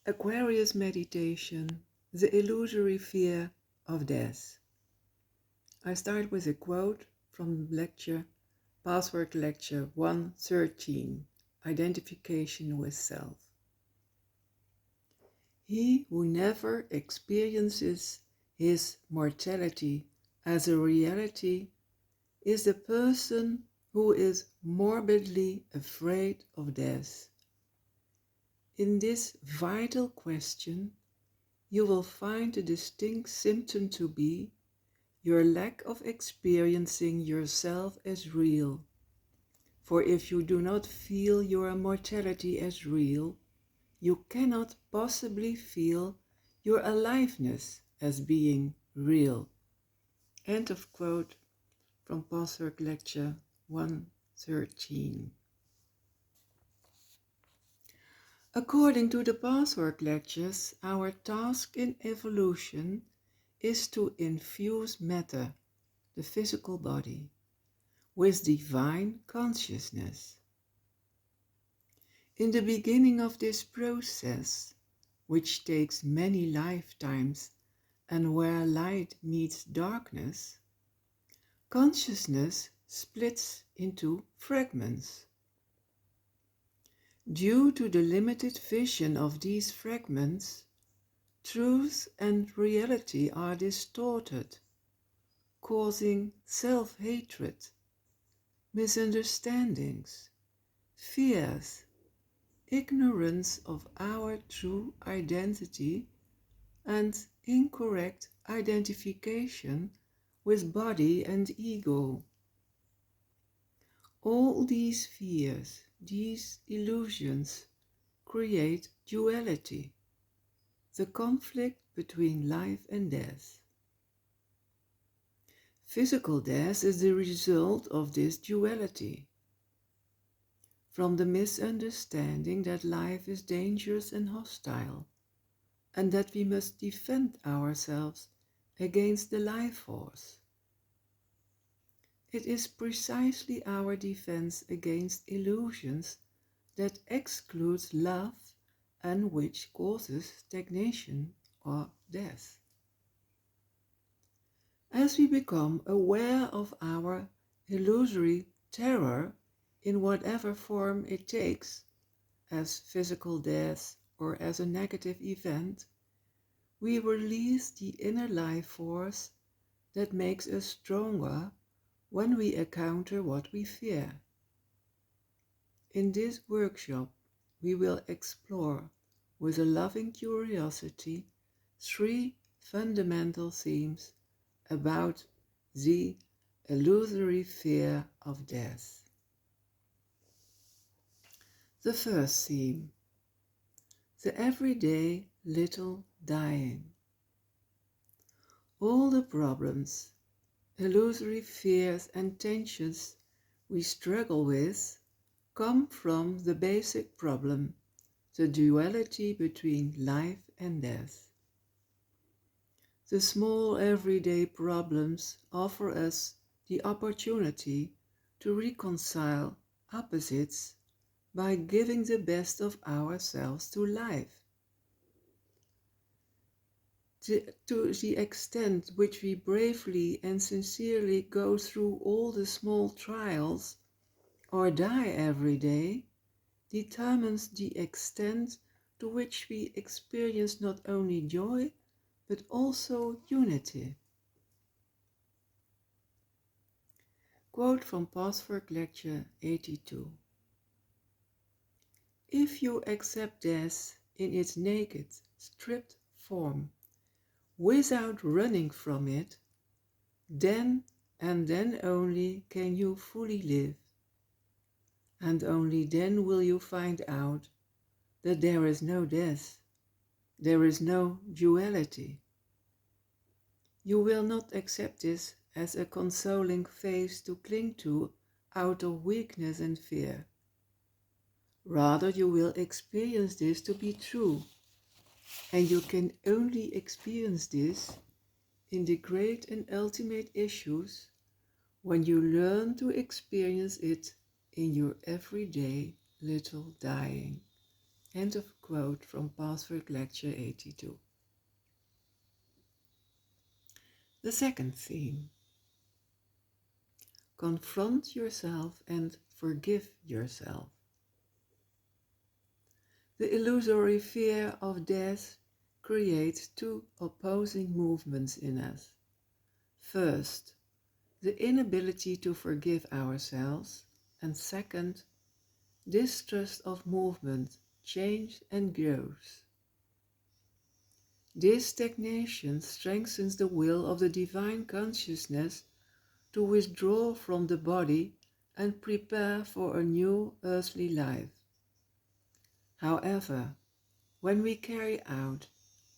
Aquarius meditation, the illusory fear of death. I start with a quote from lecture, Pathwerk Lecture 113, Identification with Self. He who never experiences his mortality as a reality is the person who is morbidly afraid of death. In this vital question, you will find a distinct symptom to be your lack of experiencing yourself as real. For if you do not feel your mortality as real, you cannot possibly feel your aliveness as being real. End of quote from Pathwerk Lecture 113. According to the Pathwerk Lectures, our task in evolution is to infuse matter, the physical body, with divine consciousness. In the beginning of this process, which takes many lifetimes and where light meets darkness, consciousness splits into fragments. Due to the limited vision of these fragments, truth and reality are distorted, causing self-hatred, misunderstandings, fears, ignorance of our true identity, and incorrect identification with body and ego. All these fears, these illusions, create duality, the conflict between life and death. Physical death is the result of this duality. From the misunderstanding that life is dangerous and hostile, and that we must defend ourselves against the life force. It is precisely our defense against illusions that excludes love and which causes stagnation or death. As we become aware of our illusory terror in whatever form it takes, as physical death or as a negative event, we release the inner life force that makes us stronger when we encounter what we fear. In this workshop, we will explore with a loving curiosity 3 fundamental themes about the illusory fear of death. The first theme, the everyday little dying. All the problems, illusory fears and tensions we struggle with come from the basic problem, the duality between life and death. The small everyday problems offer us the opportunity to reconcile opposites by giving the best of ourselves to life. To the extent which we bravely and sincerely go through all the small trials or die every day determines the extent to which we experience not only joy but also unity. Quote from Pathwerk Lecture 82. If you accept death in its naked, stripped form, without running from it, then and then only can you fully live. And only then will you find out that there is no death, there is no duality. You will not accept this as a consoling phase to cling to out of weakness and fear. Rather, you will experience this to be true, and you can only experience this in the great and ultimate issues when you learn to experience it in your everyday little dying. End of quote from Pathwerk Lecture 82. The second theme. Confront yourself and forgive yourself. The illusory fear of death creates two opposing movements in us. First, the inability to forgive ourselves, and second, distrust of movement, change and growth. This stagnation strengthens the will of the divine consciousness to withdraw from the body and prepare for a new earthly life. However, when we carry out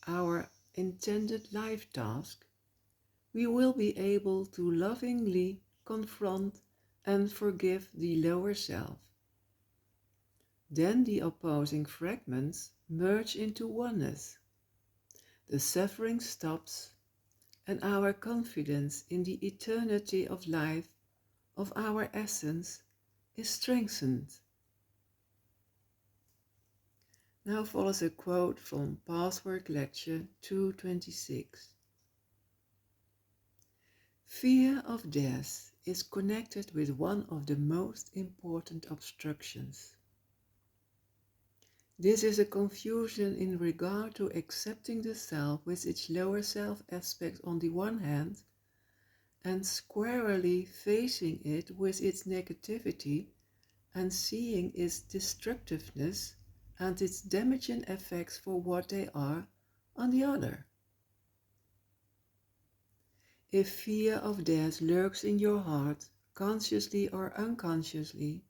our intended life task, we will be able to lovingly confront and forgive the lower self. Then the opposing fragments merge into oneness. The suffering stops, and our confidence in the eternity of life, of our essence, is strengthened. Now follows a quote from Pathwerk Lecture 226. Fear of death is connected with one of the most important obstructions. This is a confusion in regard to accepting the self with its lower self aspect on the one hand, and squarely facing it with its negativity and seeing its destructiveness and its damaging effects for what they are on the other. If fear of death lurks in your heart, consciously or unconsciously,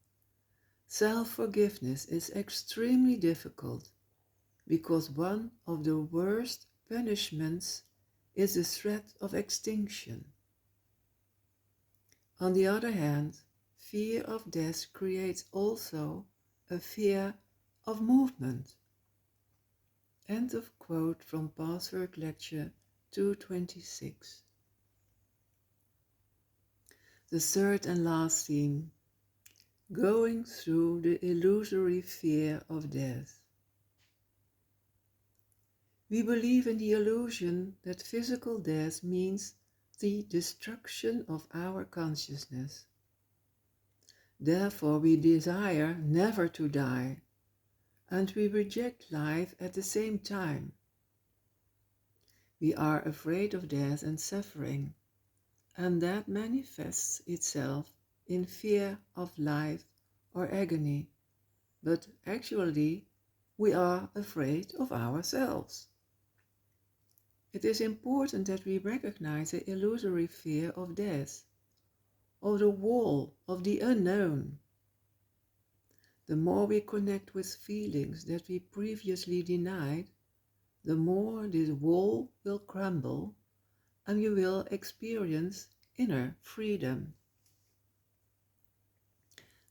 self-forgiveness is extremely difficult, because one of the worst punishments is the threat of extinction. On the other hand, fear of death creates also a fear of movement. End of quote from Pathwerk Lecture 226. The third and last theme, going through the illusory fear of death. We believe in the illusion that physical death means the destruction of our consciousness. Therefore we desire never to die, and we reject life at the same time. We are afraid of death and suffering, and that manifests itself in fear of life or agony, but actually we are afraid of ourselves. It is important that we recognize the illusory fear of death, of the wall of the unknown. The more we connect with feelings that we previously denied, the more this wall will crumble and you will experience inner freedom.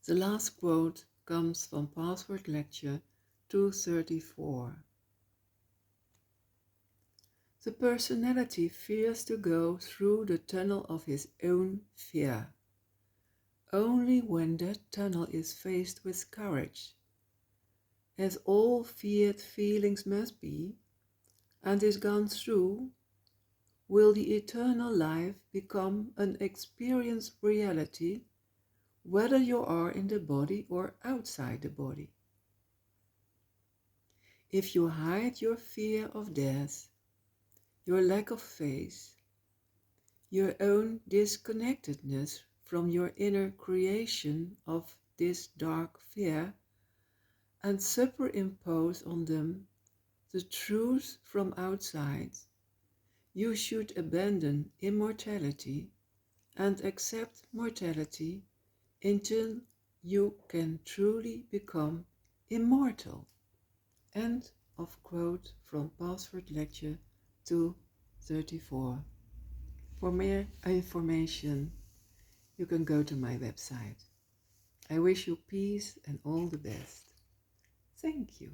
The last quote comes from Pathwerk Lecture 234. The personality fears to go through the tunnel of his own fear. Only when that tunnel is faced with courage, as all feared feelings must be, and is gone through, will the eternal life become an experienced reality, whether you are in the body or outside the body. If you hide your fear of death, your lack of faith, your own disconnectedness from your inner creation of this dark fear, and superimpose on them the truth from outside, you should abandon immortality and accept mortality until you can truly become immortal. End of quote from Pathwerk Lecture 234. For more information, you can go to my website. I wish you peace and all the best. Thank you.